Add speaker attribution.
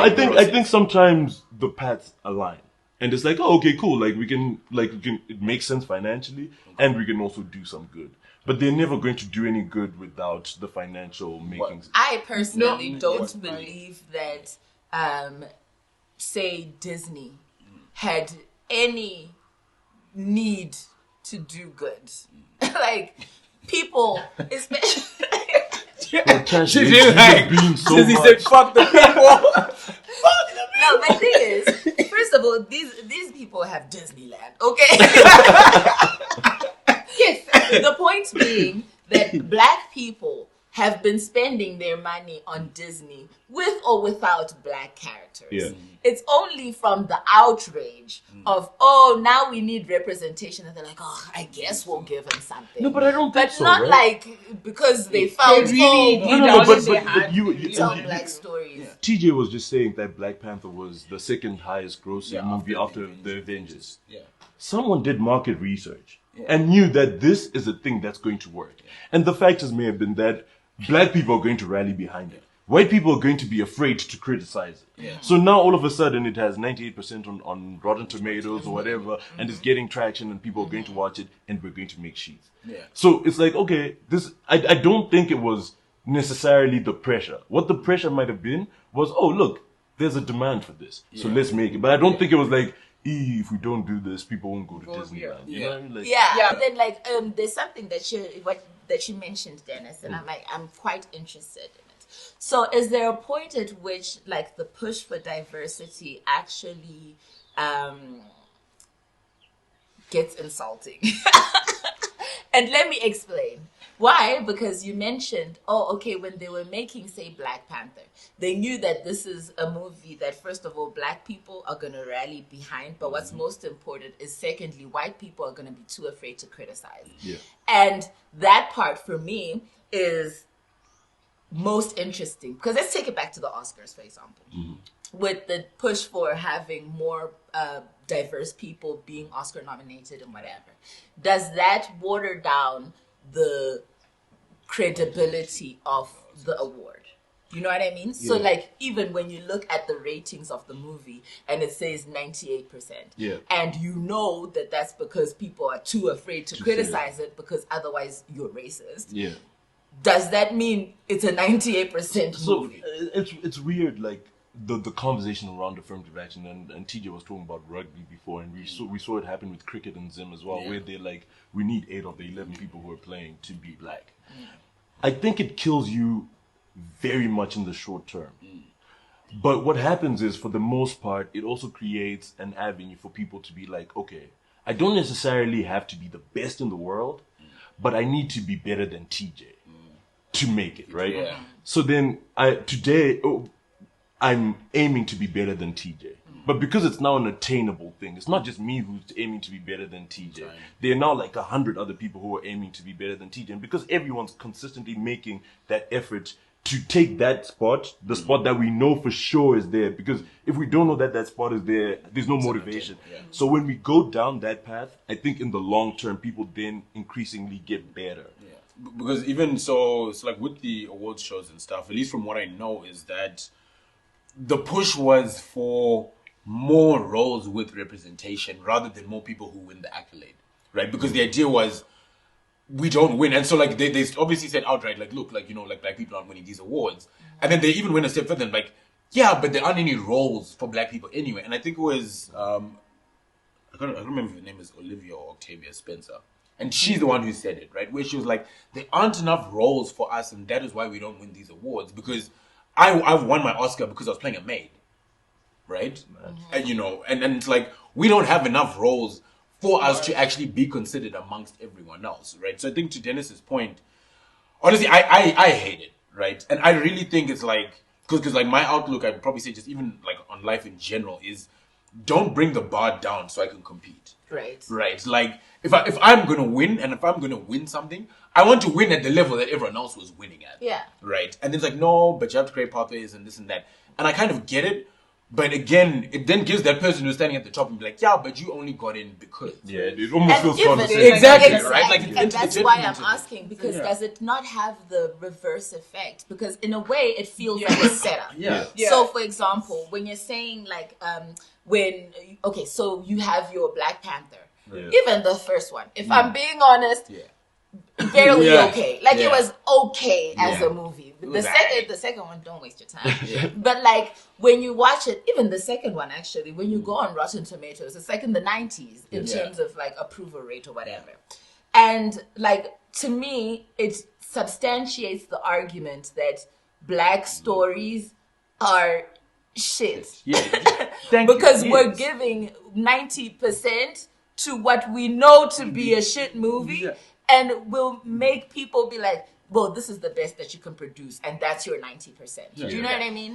Speaker 1: I think sometimes the paths align. And it's like, oh, okay, cool. It makes sense financially, and we can also do some good. But they're never going to do any good without the financial makings.
Speaker 2: I personally don't believe that, say, Disney had any need to do good. Like, people, especially...
Speaker 1: She didn't like being so
Speaker 3: much. He said, fuck the people.
Speaker 2: No, my thing is, first of all, these people have Disneyland, okay? Yes. The point being that black people have been spending their money on Disney with or without black characters.
Speaker 1: Yeah.
Speaker 2: It's only from the outrage of, oh, now we need representation, and they're like, oh, I guess we'll give them something.
Speaker 1: No, but I don't think so,
Speaker 2: not
Speaker 1: right?
Speaker 2: like because they found
Speaker 3: really
Speaker 1: but you
Speaker 2: tell black stories.
Speaker 1: Yeah. TJ was just saying that Black Panther was the second highest grossing movie after the Avengers.
Speaker 3: Yeah.
Speaker 1: Someone did market research and knew that this is a thing that's going to work. And the factors may have been that black people are going to rally behind it. White people are going to be afraid to criticize it.
Speaker 3: Yeah.
Speaker 1: So now all of a sudden it has 98% on Rotten Tomatoes or whatever, and it's getting traction and people are going to watch it, and we're going to make sheets.
Speaker 3: Yeah.
Speaker 1: So it's like, okay, I don't think it was necessarily the pressure. What the pressure might have been was, oh, look, there's a demand for this, so let's make it. But I don't think it was like, if we don't do this, people won't go to Disneyland. You know what I mean? Like,
Speaker 2: But then, like, there's something that you mentioned, Dennis, and I'm quite interested in it. So, is there a point at which, like, the push for diversity actually gets insulting? And let me explain. Why? Because you mentioned, when they were making, say, Black Panther, they knew that this is a movie that, first of all, black people are going to rally behind. But what's most important is, secondly, white people are going to be too afraid to criticize.
Speaker 1: Yeah.
Speaker 2: And that part, for me, is most interesting. Because let's take it back to the Oscars, for example. Mm-hmm. With the push for having more diverse people being Oscar nominated and whatever. Does that water down the credibility of the award? You know what I mean? Yeah. So, like, even when you look at the ratings of the movie and it says 98%, and you know that that's because people are too afraid to criticize it because otherwise you're racist.
Speaker 1: Yeah.
Speaker 2: Does that mean it's a 98% movie?
Speaker 1: It's weird, like, the conversation around affirmative action, and TJ was talking about rugby before, and we saw it happen with cricket and Zim as well, where they're like, we need 8 of the 11 people who are playing to be black. I think it kills you very much in the short term. But what happens is, for the most part, it also creates an avenue for people to be like, okay, I don't necessarily have to be the best in the world, but I need to be better than TJ to make it, right?
Speaker 3: Yeah.
Speaker 1: So then I'm aiming to be better than TJ. But because it's now an attainable thing, it's not just me who's aiming to be better than TJ. Right. There are now like 100 other people who are aiming to be better than TJ. And because everyone's consistently making that effort to take that spot, the spot that we know for sure is there. Because if we don't know that spot is there, there's no motivation. Yeah. So when we go down that path, I think in the long term, people then increasingly get better.
Speaker 3: Yeah. Because even so, it's like with the awards shows and stuff, at least from what I know, is that the push was for more roles with representation rather than more people who win the accolade, right? Because the idea was, we don't win. And so, like, they obviously said outright, like, look, like, you know, like, black people aren't winning these awards. And then they even went a step further and like, yeah, but there aren't any roles for black people anyway. And I think it was, I don't remember if her name is Olivia or Octavia Spencer. And she's the one who said it, right? Where she was like, there aren't enough roles for us, and that is why we don't win these awards. Because I've won my Oscar because I was playing a maid, right? Mm-hmm. And, you know, and it's like, we don't have enough roles for us to actually be considered amongst everyone else, right? So I think to Dennis's point, honestly, I hate it, right? And I really think it's like, because like my outlook, I'd probably say just even like on life in general is, don't bring the bar down so I can compete.
Speaker 2: Right.
Speaker 3: Right. Like, if I'm going to win, and if I'm going to win something, I want to win at the level that everyone else was winning at.
Speaker 2: Yeah.
Speaker 3: Right. And it's like, no, but you have to create pathways and this and that. And I kind of get it. But again, it then gives that person who's standing at the top and be like, yeah, but you only got in because.
Speaker 1: Yeah, it almost feels
Speaker 2: even-
Speaker 1: condescending.
Speaker 3: Exactly,
Speaker 2: Exactly.
Speaker 3: right? Like,
Speaker 2: and that's why I'm
Speaker 3: detrimental.
Speaker 2: asking, because
Speaker 3: Yeah.
Speaker 2: does it not have the reverse effect? Because in a way, it feels like a setup.
Speaker 3: Yeah.
Speaker 2: So, for example, when you're saying like, so you have your Black Panther,
Speaker 1: Yeah.
Speaker 2: even the first one. If I'm being honest,
Speaker 3: Yeah.
Speaker 2: barely
Speaker 3: Yeah.
Speaker 2: okay. Like
Speaker 3: Yeah.
Speaker 2: it was okay as
Speaker 3: Yeah.
Speaker 2: a movie.
Speaker 3: It
Speaker 2: The
Speaker 3: was
Speaker 2: second,
Speaker 3: alright.
Speaker 2: the second one, don't waste your time. But like when you watch it, even the second one actually, when you go on Rotten Tomatoes, it's like in the 90s in
Speaker 3: Yeah.
Speaker 2: terms of like approval rate or whatever. And like to me, it substantiates the argument that Black stories are shit.
Speaker 3: Yeah. Thank
Speaker 2: Because
Speaker 3: you.
Speaker 2: we're
Speaker 3: Yes.
Speaker 2: giving 90% to what we know to be a shit movie,
Speaker 3: Yeah.
Speaker 2: and will make people be like, well, this is the best that you can produce, and that's your 90%. Do you know what I mean?